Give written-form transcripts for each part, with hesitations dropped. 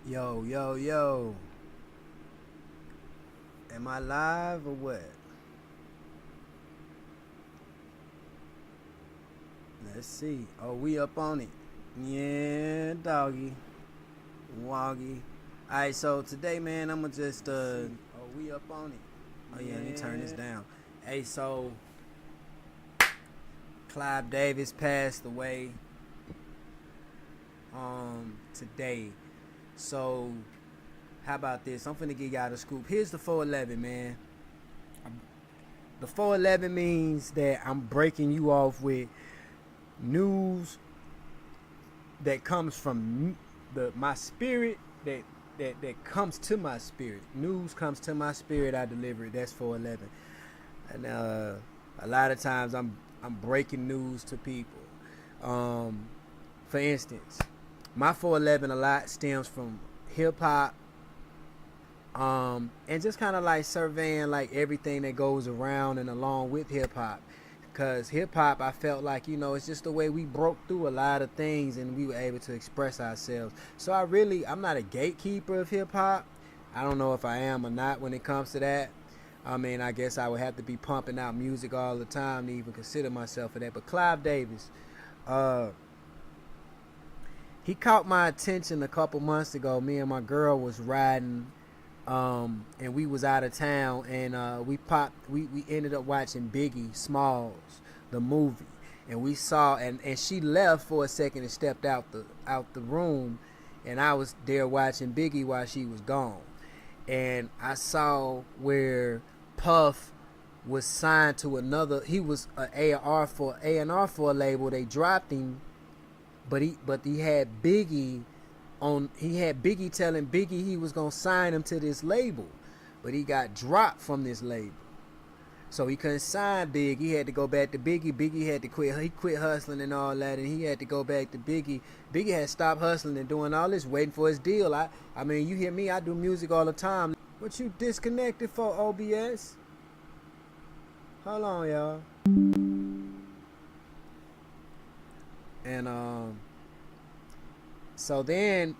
Yo, yo, yo. Am I live or what? Let's see. Oh, we up on it. Yeah, doggy. Woggy. Alright, so today, man, I'ma just Oh, we up on it. Oh yeah, let me turn this down. Hey, so Clive Davis passed away today. So how about this? I'm finna give y'all the scoop. Here's the 411, man. The 411 means that I'm breaking you off with news that comes from my spirit, that comes to my spirit. News comes to my spirit, I deliver it. That's 411. And a lot of times I'm breaking news to people. For instance, my 411 a lot stems from hip hop, and just kind of like surveying like everything that goes around and along with hip hop. Cause hip hop, I felt like, it's just the way we broke through a lot of things and we were able to express ourselves. So I'm not a gatekeeper of hip hop. I don't know if I am or not when it comes to that. I mean, I guess I would have to be pumping out music all the time to even consider myself for that. But Clive Davis, uh, he caught my attention a couple months ago. Me and my girl was riding, and we was out of town, and we ended up watching Biggie Smalls, the movie, and we saw, and she left for a second and stepped out the room, and I was there watching Biggie while she was gone, and I saw where Puff was signed to another. He was a A&R for a label. They dropped him, but he had Biggie on. He had Biggie telling Biggie he was gonna sign him to this label, but he got dropped from this label, so he couldn't sign Big. He had to go back to Biggie. Biggie had to quit. He quit hustling and all that, and he had to go back to Biggie. Biggie had stopped hustling and doing all this, waiting for his deal. I mean, you hear me? I do music all the time. What you disconnected for, OBS? Hold on, y'all. And so then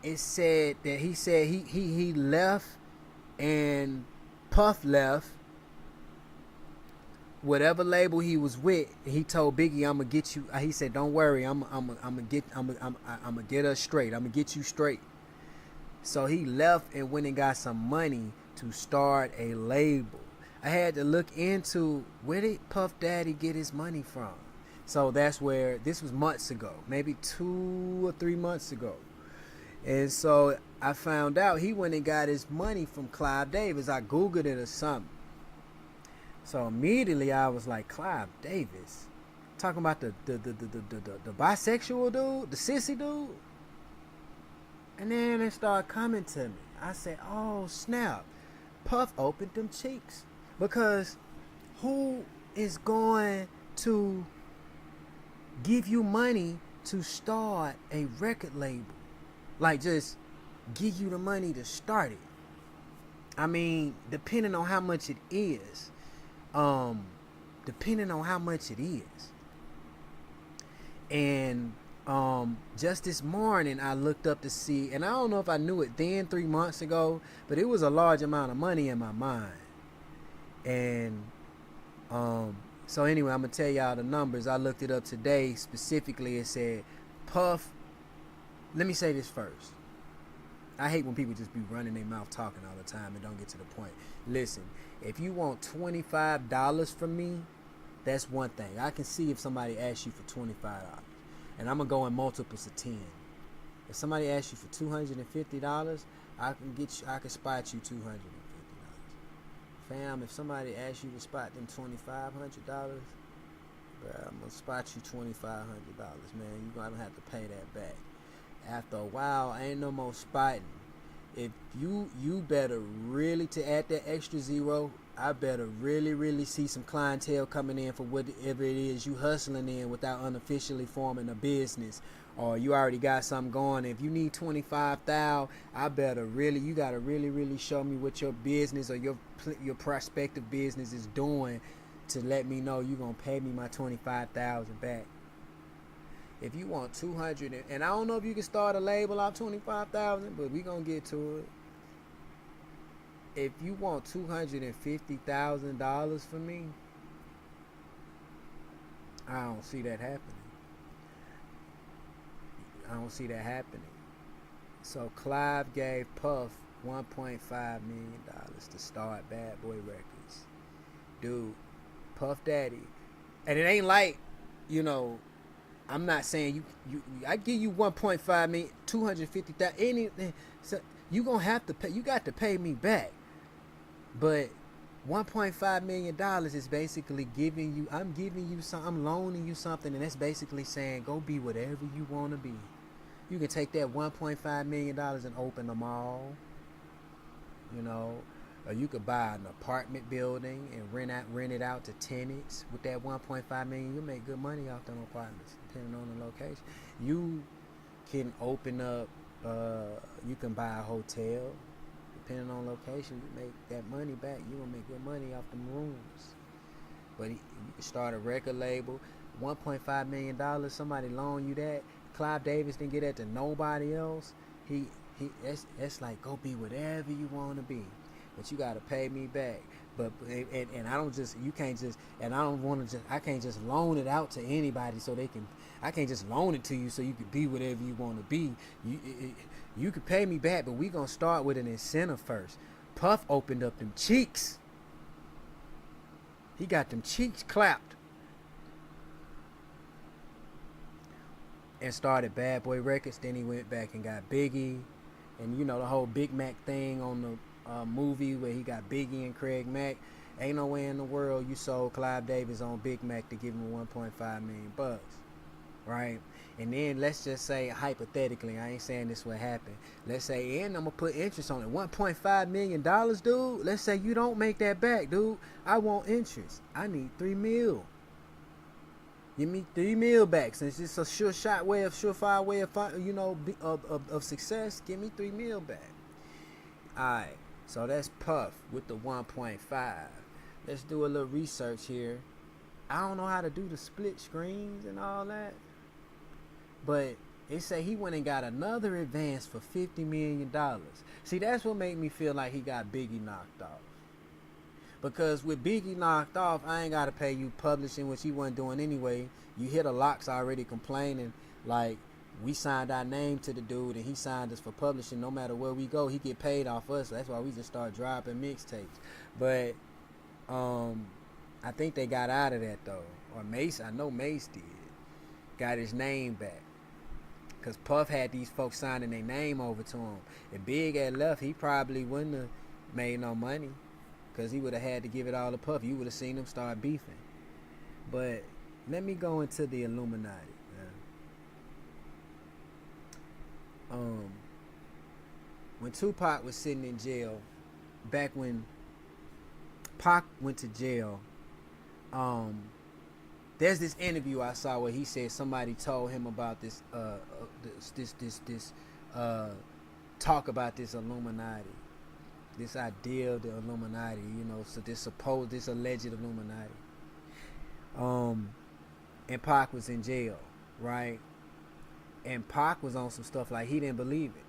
it said that he left, and Puff left whatever label he was with. He told Biggie, "I'm gonna get you." He said, "Don't worry, I'm gonna get us straight. I'm gonna get you straight." So he left and went and got some money to start a label. I had to look into where did Puff Daddy get his money from. So that's where this was months ago, maybe 2 or 3 months ago. And so I found out he went and got his money from Clive Davis. I Googled it or something. So immediately I was like, Clive Davis? Talking about the bisexual dude? The sissy dude? And then it started coming to me. I said, oh snap. Puff opened them cheeks. Because who is going to give you money to start a record label? Like, just give you the money to start it. I mean, depending on how much it is. Depending on how much it is. And just this morning I looked up to see, and I don't know if I knew it then 3 months ago, but it was a large amount of money in my mind. And so anyway, I'm gonna tell y'all the numbers. I looked it up today. Specifically, it said Puff. Let me say this first. I hate when people just be running their mouth talking all the time and don't get to the point. Listen, if you want $25 from me, that's one thing. I can see if somebody asks you for $25, and I'm gonna go in multiples of 10. If somebody asks you for $250, I can spot you $250. Fam, if somebody asks you to spot them $2,500, I'm gonna spot you $2,500, man. You're gonna have to pay that back. After a while, ain't no more spotting. If you better really, to add that extra zero, I better really see some clientele coming in for whatever it is you hustling in without unofficially forming a business, or you already got something going. If you need 25,000, you gotta really show me what your business or your prospective business is doing to let me know you're gonna pay me my 25,000 back. If you want 200, and I don't know if you can start a label off 25,000, but we gonna get to it. If you want $250,000 for me, I don't see that happening. I don't see that happening. So Clive gave Puff $1.5 million to start Bad Boy Records. Dude, Puff Daddy. And it ain't like, you know, I'm not saying I give you 1.5 million, 250,000, anything. So you gonna have to pay. You got to pay me back. But $1.5 million is basically giving you. I'm giving you some. I'm loaning you something, and that's basically saying go be whatever you want to be. You can take that $1.5 million and open a mall. You know. Or you could buy an apartment building and rent it out to tenants with that 1.5 million. You make good money off them apartments, depending on the location. You can open up. You can buy a hotel, depending on location. You make that money back. You gonna make good money off them rooms. But you can start a record label. $1.5 million. Somebody loan you that. Clive Davis didn't get that to nobody else. That's like go be whatever you want to be. But you gotta pay me back. But and I don't just you can't just and I don't want to just I can't just loan it out to anybody so they can I can't just loan it to you so you can be whatever you want to be. You can pay me back, but we gonna start with an incentive first. Puff opened up them cheeks. He got them cheeks clapped and started Bad Boy Records. Then he went back and got Biggie, and you know the whole Big Mac thing on the movie where he got Biggie and Craig Mack. Ain't no way in the world you sold Clive Davis on Big Mac to give him 1.5 million bucks, right? And then let's just say hypothetically, I ain't saying this would happen. Let's say, and I'm gonna put interest on it, $1.5 million, dude. Let's say you don't make that back, dude. I want interest. I need $3 million. Give me $3 million back, since it's a surefire way of you know of success. Give me $3 million back. All right. So that's Puff with the 1.5. Let's do a little research here. I don't know how to do the split screens and all that. But it say he went and got another advance for $50 million. See, that's what made me feel like he got Biggie knocked off. Because with Biggie knocked off, I ain't got to pay you publishing, which he wasn't doing anyway. You hear the locks already complaining like, we signed our name to the dude and he signed us for publishing. No matter where we go, he get paid off us. That's why we just start dropping mixtapes. But I think they got out of that though. Or Mace, I know Mace did. Got his name back. Because Puff had these folks signing their name over to him. If Big had left, he probably wouldn't have made no money. Because he would have had to give it all to Puff. You would have seen them start beefing. But let me go into the Illuminati. When Tupac was sitting in jail, back when Pac went to jail, there's this interview I saw where he said somebody told him about this talk about this Illuminati, this idea of the Illuminati, you know, so this alleged Illuminati. And Pac was in jail, right? And Pac was on some stuff like he didn't believe it.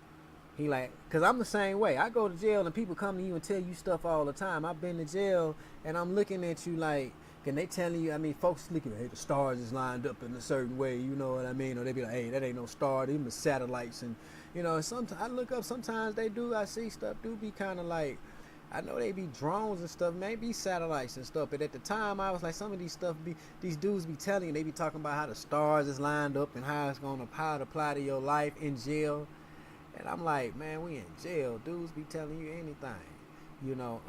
He like, cause I'm the same way. I go to jail and people come to you and tell you stuff all the time. I've been to jail and I'm looking at you like, and they telling you, I mean, folks looking at, hey, the stars is lined up in a certain way, you know what I mean? Or they be like, hey, that ain't no star, them are satellites. And, you know, sometimes I look up, sometimes they do, I see stuff do be kind of like, I know they be drones and stuff, maybe satellites and stuff, but at the time I was like, some of these stuff these dudes be telling you, they be talking about how the stars is lined up and how it apply to your life in jail. And I'm like, man, we in jail. Dudes be telling you anything. You know,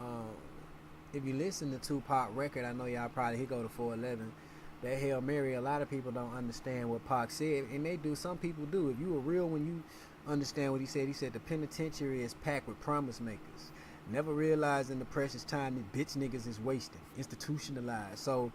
if you listen to Tupac record, I know y'all probably, he go to 411. That Hail Mary, a lot of people don't understand what Pac said. And they do, some people do. If you were real when you understand what he said the penitentiary is packed with promise makers. Never realizing the precious time that bitch niggas is wasting. Institutionalized. So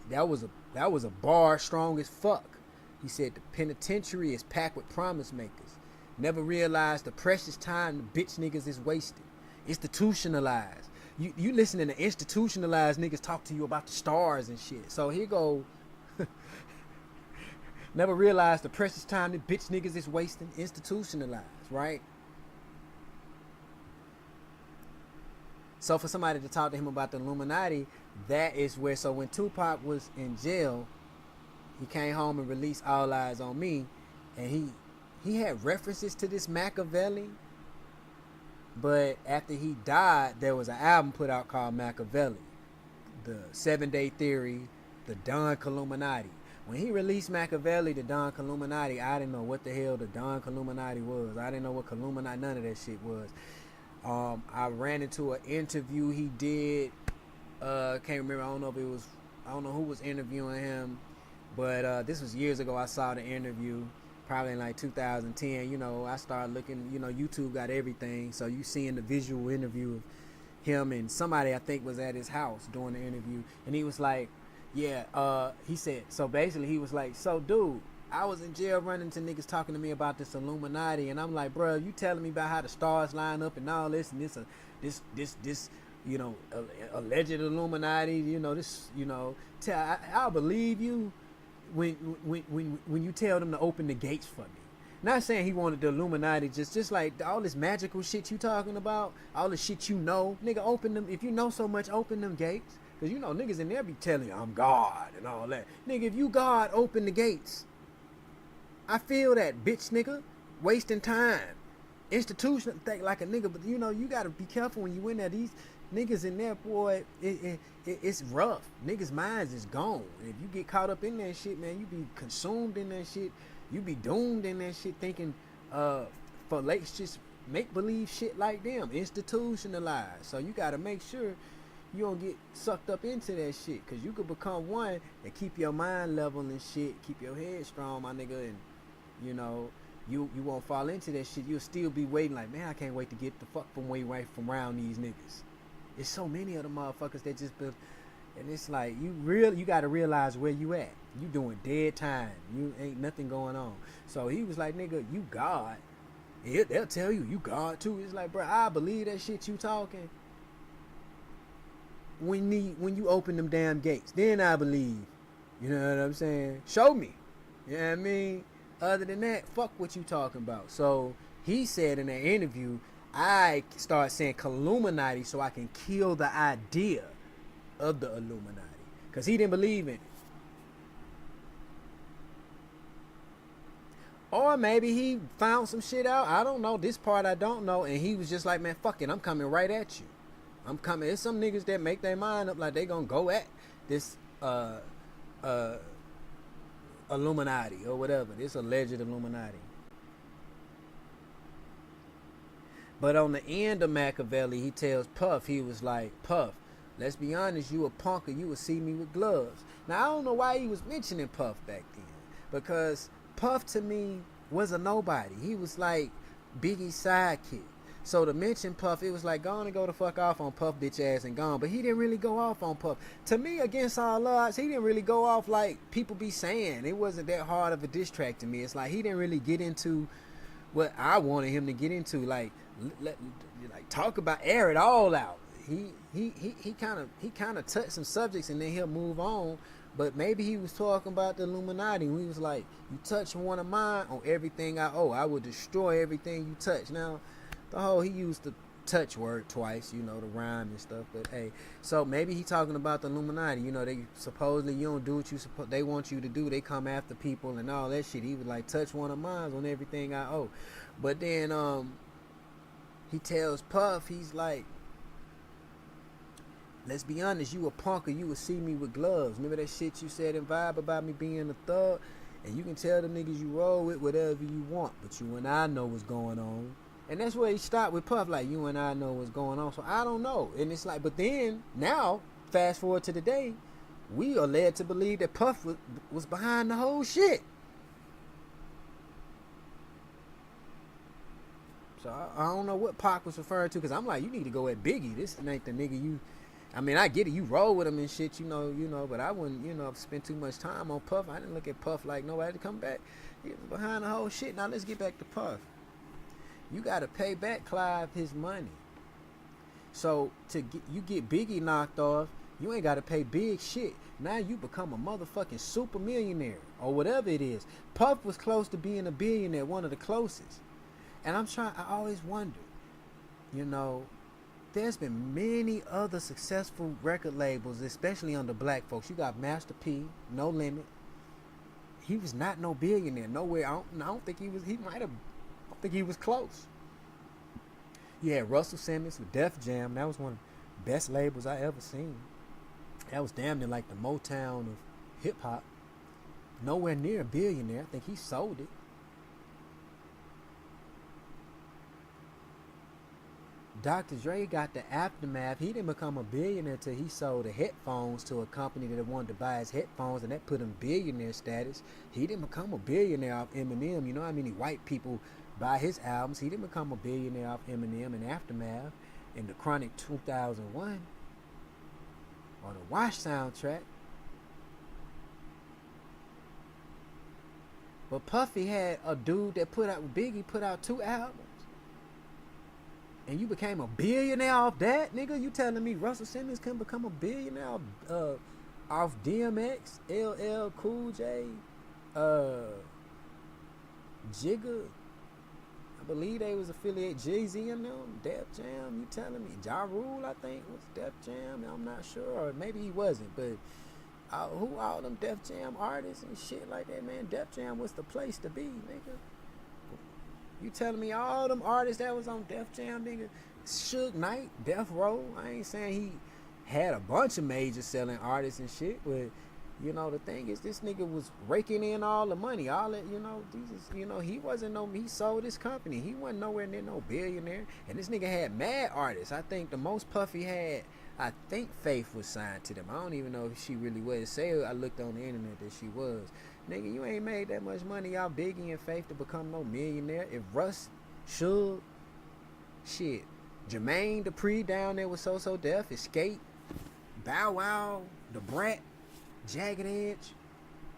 that was a bar strong as fuck. He said the penitentiary is packed with promise makers. Never realized the precious time the bitch niggas is wasting. Institutionalized. You listening to institutionalized niggas talk to you about the stars and shit. So here go Never realized the precious time that bitch niggas is wasting. Institutionalized, right? So for somebody to talk to him about the Illuminati, that is where, so when Tupac was in jail, he came home and released All Eyes on Me, and he had references to this Machiavelli, but after he died, there was an album put out called Machiavelli, the 7-Day Theory, the Don Illuminati. When he released Machiavelli, the Don Illuminati, I didn't know what the hell the Don Illuminati was. I didn't know what Illuminati, none of that shit was. I ran into an interview he did. Can't remember. I don't know who was interviewing him, but this was years ago. I saw the interview, probably in like 2010. You know, I started looking. You know, YouTube got everything, so you seeing the visual interview of him and somebody I think was at his house doing the interview, and he was like, yeah. He said, so basically he was like, so dude, I was in jail running to niggas talking to me about this Illuminati, and I'm like, bro, you telling me about how the stars line up and all this, and this, you know, alleged Illuminati, you know, this, you know, I'll believe you when you tell them to open the gates for me. Not saying he wanted the Illuminati, just like all this magical shit you talking about, all the shit you know, nigga, open them. If you know so much, open them gates, cause you know niggas in there be telling you I'm God and all that. Nigga, if you God, open the gates. I feel that, bitch nigga. Wasting time. Institutional think like a nigga, but you know, you gotta be careful when you in there. These niggas in there, boy, it's rough. Niggas' minds is gone. If you get caught up in that shit, man, you be consumed in that shit. You be doomed in that shit thinking for late just make believe shit like them. Institutionalized. So you gotta make sure you don't get sucked up into that shit, cause you could become one and keep your mind level and shit, keep your head strong, my nigga, and you know, you won't fall into that shit. You'll still be waiting like, man, I can't wait to get the fuck away from around these niggas. There's so many of the motherfuckers that just build, and it's like you gotta realize where you at. You doing dead time. You ain't nothing going on. So he was like, nigga, you God. They'll tell you God too. It's like, bro, I believe that shit you talking. When you open them damn gates, then I believe. You know what I'm saying? Show me. You know what I mean? Other than that, fuck what you talking about. So he said in that interview, I start saying Illuminati so I can kill the idea of the Illuminati, because he didn't believe in it. Or maybe he found some shit out. I don't know. This part I don't know. And he was just like, man, fuck it. I'm coming right at you. I'm coming. There's some niggas that make their mind up like they gonna go at this Illuminati or whatever, this alleged Illuminati. But on the end of Machiavelli, he tells Puff, he was like, Puff, let's be honest, you a punk or you would see me with gloves. Now, I don't know why he was mentioning Puff back then, because Puff to me was a nobody. He was like Biggie's sidekick. So to mention Puff, it was like, go on and go the fuck off on Puff bitch ass and gone. But he didn't really go off on Puff. To me, against all odds, he didn't really go off like people be saying. It wasn't that hard of a diss track to me. It's like he didn't really get into what I wanted him to get into. Like talk about, air it all out. He kind of touched some subjects and then he'll move on. But maybe he was talking about the Illuminati. He was like, you touch one of mine, on everything I owe, I will destroy everything you touch. Now, the whole, he used the touch word twice, you know, the rhyme and stuff. But hey, so maybe he talking about the Illuminati. You know, they supposedly you don't do what you they want you to do. They come after people and all that shit. He was like, touch one of mine on everything I owe. But then he tells Puff, he's like, let's be honest, you a punk or you would see me with gloves. Remember that shit you said in Vibe about me being a thug? And you can tell the niggas you roll with whatever you want, but you and I know what's going on. And that's where he stopped with Puff, like, you and I know what's going on. So I don't know. And it's like, but then, now, fast forward to today, we are led to believe that Puff was behind the whole shit. So I don't know what Pac was referring to, because I'm like, you need to go at Biggie. This ain't the nigga you... I mean, I get it. You roll with him and shit, you know, but I wouldn't, spend too much time on Puff. I didn't look at Puff like nobody to come back. He was behind the whole shit. Now let's get back to Puff. You got to pay back Clive his money. So you get Biggie knocked off, You ain't got to pay big shit. Now you become a motherfucking super millionaire or whatever it is. Puff was close to being a billionaire, one of the closest. And I always wonder, you know, there's been many other successful record labels, especially under black folks. You got Master P, No Limit. He was not no billionaire, nowhere. I don't think he was. He might have. I don't think he was close. You had Russell Simmons with Def Jam. That was one of the best labels I ever seen. That was damn near like the Motown of hip hop. Nowhere near a billionaire. I think he sold it. Dr. Dre got the aftermath. He didn't become a billionaire until he sold the headphones to a company that wanted to buy his headphones, and that put him billionaire status. He didn't become a billionaire off Eminem. You know how many white people buy his albums? He didn't become a billionaire off Eminem and Aftermath and the Chronic 2001 or the Wash soundtrack. But Puffy had a dude that Biggie put out 2 albums. And you became a billionaire off that, nigga? You telling me Russell Simmons couldn't become a billionaire off DMX, LL Cool J, Jigga? I believe they was affiliated, Jay-Z and them, Def Jam. You telling me Ja Rule, I think, was Def Jam? I'm not sure, or maybe he wasn't. But who all them Def Jam artists and shit like that, man? Def Jam was the place to be, nigga. You telling me all them artists that was on Def Jam, nigga? Suge Knight, Death Row. I ain't saying he had a bunch of major selling artists and shit, but you know the thing is, this nigga was raking in all the money, all that. You know, he wasn't he sold his company. He wasn't nowhere near no billionaire. And this nigga had mad artists. I think the most Puffy had, I think Faith was signed to them. I don't even know if she really was. Say I looked on the internet that she was. Nigga, you ain't made that much money, y'all Biggie and Faith, to become no millionaire. If Russ, Suge, shit, Jermaine Dupri down there with So Def, Escape, Bow Wow, The Brat, Jagged Edge,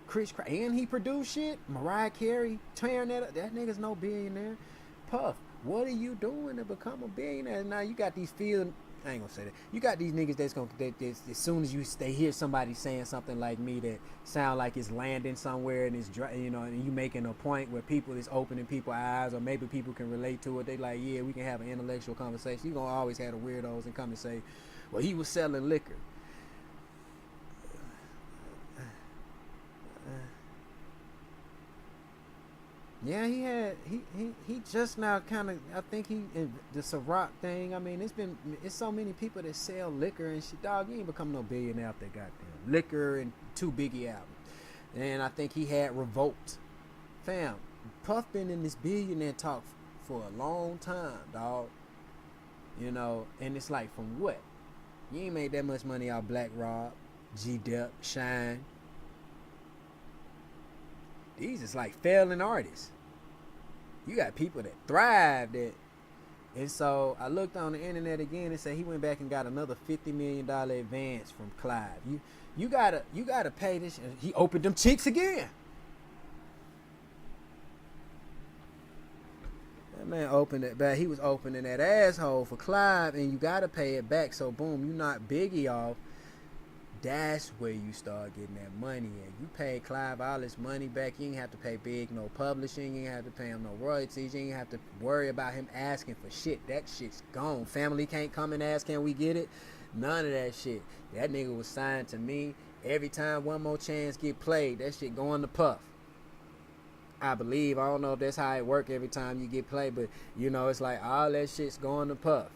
Chris Craig, and he produced shit, Mariah Carey, tearing that up. That nigga's no billionaire. Puff, what are you doing to become a billionaire? Now you got these I ain't gonna say that. You got these niggas that as soon as they hear somebody saying something like me that sound like it's landing somewhere and it's, you know, and you making a point where people is opening people's eyes, or maybe people can relate to it. They like, yeah, we can have an intellectual conversation. You gonna always have the weirdos and come and say, well, he was selling liquor. Yeah, he just now kind of, I think the Ciroc thing. I mean, it's so many people that sell liquor and shit. Dog, you ain't become no billionaire off that goddamn liquor and 2 Biggie albums. And I think he had Revolt. Fam, Puff been in this billionaire talk for a long time, dog. You know, and it's like, from what? You ain't made that much money off Black Rob, G-Dep, Shine. These is like failing artists. You got people that thrive that. And so I looked on the internet again and said he went back and got another $50 million advance from Clive. You gotta pay this. He opened them cheeks again. That man opened it back. He was opening that asshole for Clive, and you gotta pay it back. So boom, you knock Biggie off. That's where you start getting that money in. You pay Clive all his money back. You ain't have to pay Big no publishing. You ain't have to pay him no royalties. You ain't have to worry about him asking for shit. That shit's gone. Family can't come and ask, can we get it? None of that shit. That nigga was signed to me. Every time One More Chance get played, that shit going to Puff. I believe. I don't know if that's how it work every time you get played, but you know, it's like all that shit's going to Puff.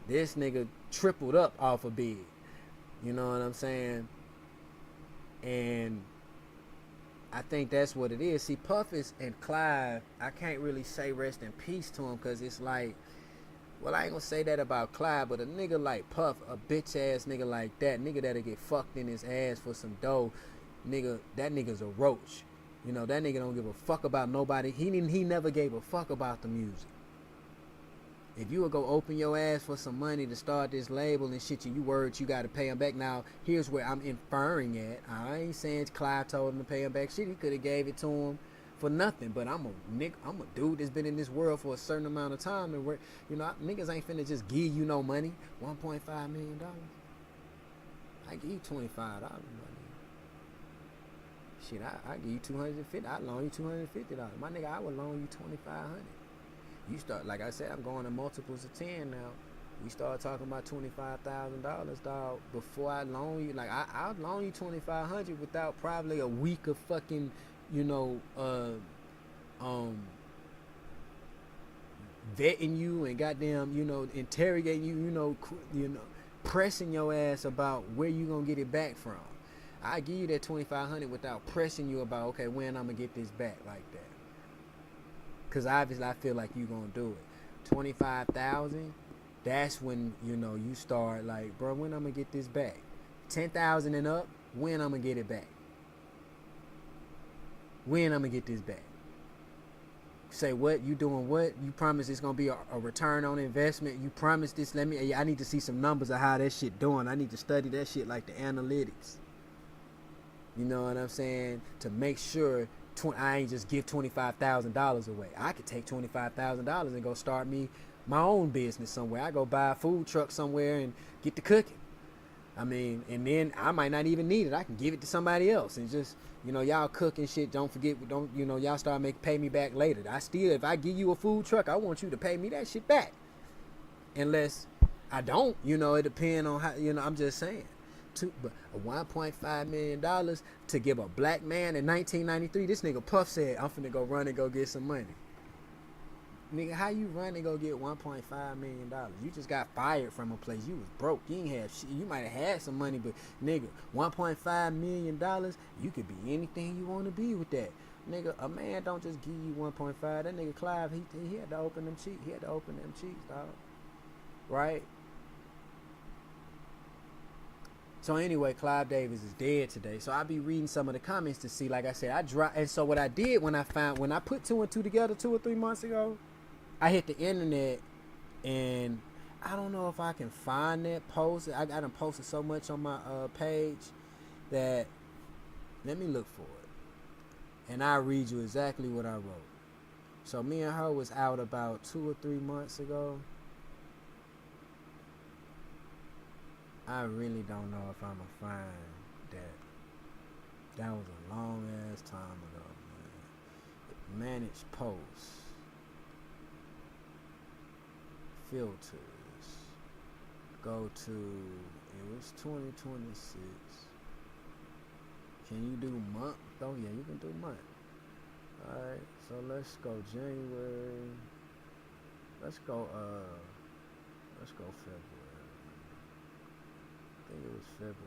This nigga tripled up off of Big. You know what I'm saying? And I think that's what it is. See, Puff and Clive, I can't really say rest in peace to him, because it's like, well, I ain't gonna say that about Clive, but a nigga like Puff, a bitch ass nigga like that, nigga that'll get fucked in his ass for some dough, nigga, that nigga's a roach. You know, that nigga don't give a fuck about nobody. He never gave a fuck about the music. If you would go open your ass for some money to start this label and shit, you worried you got to pay him back. Now, here's where I'm inferring at. I ain't saying Clive told him to pay him back. Shit, he could have gave it to him for nothing. But I'm a dude that's been in this world for a certain amount of time, and where, you know, niggas ain't finna just give you no money. $1.5 million. I give you $25, money. Shit, I give you $250. I loan you $250. My nigga, I would loan you $2,500. You start, like I said, I'm going to multiples of 10 now. We start talking about $25,000, dog. Before I loan you, like I'll loan you $2,500 without probably a week of fucking, vetting you and goddamn, interrogating you, pressing your ass about where you gonna get it back from. I give you that $2,500 without pressing you about, okay, when I'm gonna get this back like that. Cause obviously I feel like you gonna do it. $25,000, that's when you start like, bro, when I'm gonna get this back? $10,000 and up, when I'm gonna get it back? When I'm gonna get this back? Say what? You doing what? You promise it's gonna be a return on investment. You promise this. I need to see some numbers of how that shit doing. I need to study that shit, like the analytics. You know what I'm saying? To make sure I ain't just give $25,000 away. I could take $25,000 and go start me my own business somewhere. I go buy a food truck somewhere and get to cooking. I mean, and then I might not even need it. I can give it to somebody else and just, y'all cook and shit. Don't forget, y'all start pay me back later. If I give you a food truck, I want you to pay me that shit back. Unless I don't, it depends on how, I'm just saying. But $1.5 million to give a black man in 1993, this nigga Puff said, I'm finna go run and go get some money. Nigga, how you run and go get $1.5 million? You just got fired from a place. You was broke. You ain't have shit. You might have had some money, but nigga, $1.5 million, you could be anything you want to be with that. Nigga, a man don't just give you 1.5. That nigga Clive, he had to open them cheeks. He had to open them cheeks, dog. Right? So anyway, Clive Davis is dead today. So I'll be reading some of the comments to see. Like I said, and so what I did when I put 2 and 2 together 2 or 3 months ago, I hit the internet, and I don't know if I can find that post. I got them posted so much on my page that, let me look for it, and I'll read you exactly what I wrote. So me and her was out about 2 or 3 months ago. I really don't know if I'm gonna find that. That was a long ass time ago, man. Manage posts. Filters. Go to, it was 2026. Can you do month? Oh yeah, you can do month. Alright, so let's go January. Let's go February. I think it was February.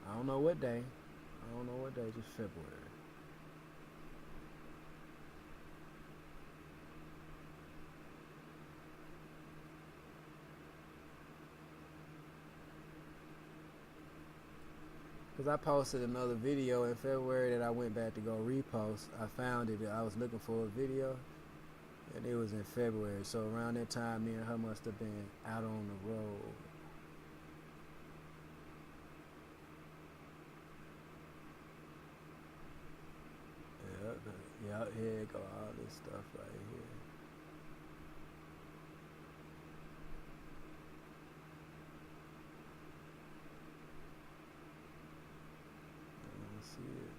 I don't know what day. Just February. Because I posted another video in February that I went back to go repost. I found it. I was looking for a video, and it was in February. So around that time, me and her must have been out on the road. Yeah, here go all this stuff right here. See it.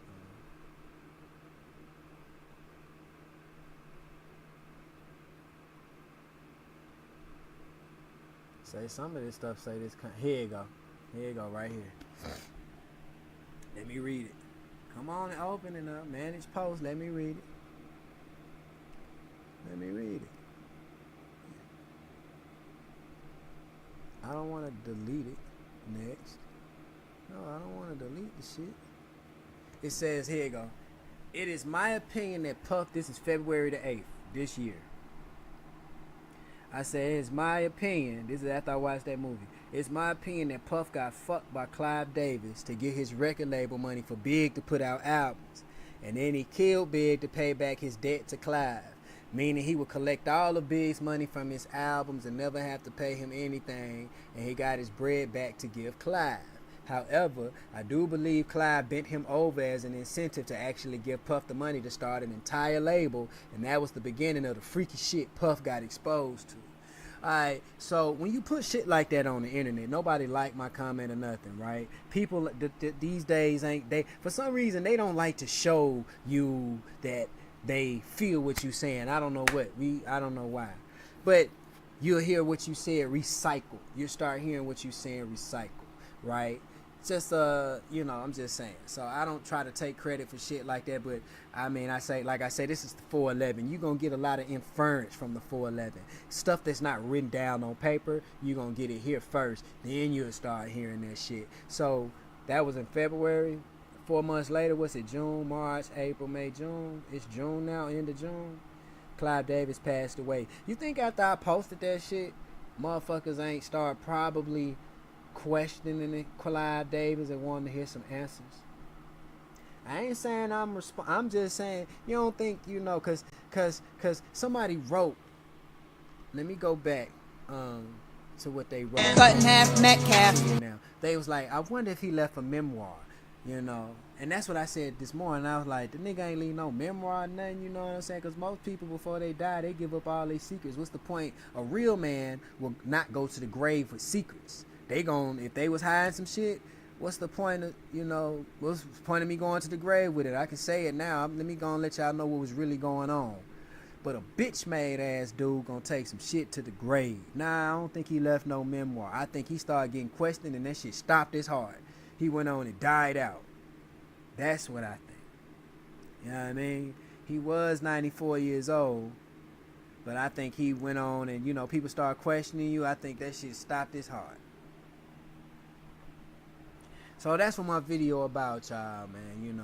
Say some of this stuff. Say this. Here you go. Here you go. Right here. Let me read it. Come on and open it up. Manage post. Let me read it. I don't want to delete it. Next. No, I don't want to delete the shit. It says, here you go. It is my opinion that Puff, this is February the 8th, this year. I said, it's my opinion, this is after I watched that movie. It's my opinion that Puff got fucked by Clive Davis to get his record label money for Big to put out albums. And then he killed Big to pay back his debt to Clive. Meaning he would collect all of Big's money from his albums and never have to pay him anything. And he got his bread back to give Clive. However, I do believe Clive bent him over as an incentive to actually give Puff the money to start an entire label, and that was the beginning of the freaky shit Puff got exposed to. Alright, so when you put shit like that on the internet, nobody like my comment or nothing, right? People these days ain't they for some reason they don't like to show you that they feel what you saying. I don't know why, but you'll hear what you said recycled. You start hearing what you saying recycled, right? Just I'm just saying. So I don't try to take credit for shit like that, but I mean, I say, like I say, this is the 411. You're gonna get a lot of inference from the 411 stuff that's not written down on paper. You're gonna get it here first, then you'll start hearing that shit. So that was in February. 4 months later, what's it? June, March, April, May, June. It's June now, end of June. Clive Davis passed away. You think after I posted that shit, motherfuckers ain't start probably questioning it, Clive Davis, and wanting to hear some answers? I ain't saying I'm just saying, you don't think, cause somebody wrote. Let me go back to what they wrote. Cut in half, Metcalf. Now they was like, I wonder if he left a memoir, and that's what I said this morning. I was like, the nigga ain't leave no memoir or nothing, you know what I'm saying? Because most people before they die, they give up all their secrets. What's the point? A real man will not go to the grave with secrets. If they was hiding some shit, what's the point of, what's the point of me going to the grave with it? I can say it now. Let me go and let y'all know what was really going on. But a bitch made ass dude gonna take some shit to the grave. Nah, I don't think he left no memoir. I think he started getting questioned and that shit stopped his heart. He went on and died out. That's what I think. You know what I mean? He was 94 years old, but I think he went on and, people start questioning you. I think that shit stopped his heart. So that's what my video about, y'all, man.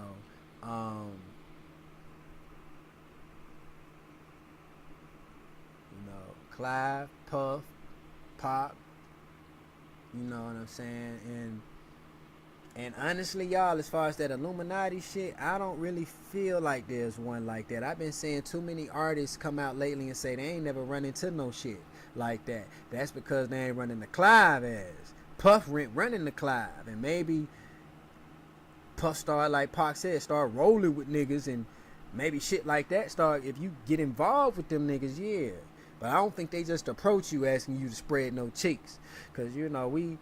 Clive, Puff, Pop, you know what I'm saying? And honestly, y'all, as far as that Illuminati shit, I don't really feel like there's one like that. I've been seeing too many artists come out lately and say they ain't never run into no shit like that. That's because they ain't running the Clive ass. Puff running the Clive, and maybe Puff start, like Pac said, start rolling with niggas, and maybe shit like that start, if you get involved with them niggas, yeah. But I don't think they just approach you asking you to spread no cheeks. Because, you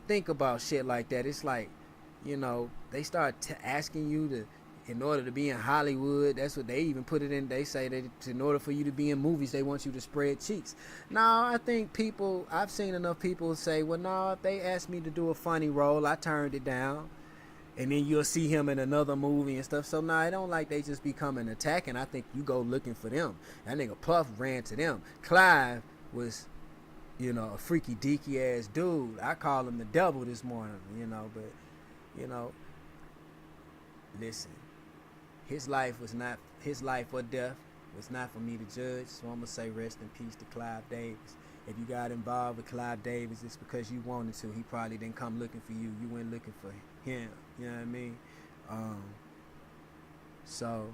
think about shit like that. It's like, they start asking you to, in order to be in Hollywood, that's what they even put it in. They say that in order for you to be in movies, they want you to spread cheeks. Now, I think I've seen enough people say, well, no, if they asked me to do a funny role, I turned it down. And then you'll see him in another movie and stuff. So, nah, I don't like they just be coming attacking. I think you go looking for them. That nigga Puff ran to them. Clive was, a freaky deaky ass dude. I call him the devil this morning, but, listen. His life or death was not for me to judge. So I'm going to say rest in peace to Clive Davis. If you got involved with Clive Davis, it's because you wanted to. He probably didn't come looking for you. You went looking for him. You know what I mean? So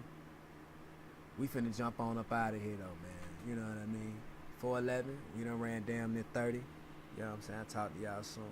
we finna jump on up out of here though, man. You know what I mean? 411, we done ran damn near 30. You know what I'm saying? I'll talk to y'all soon.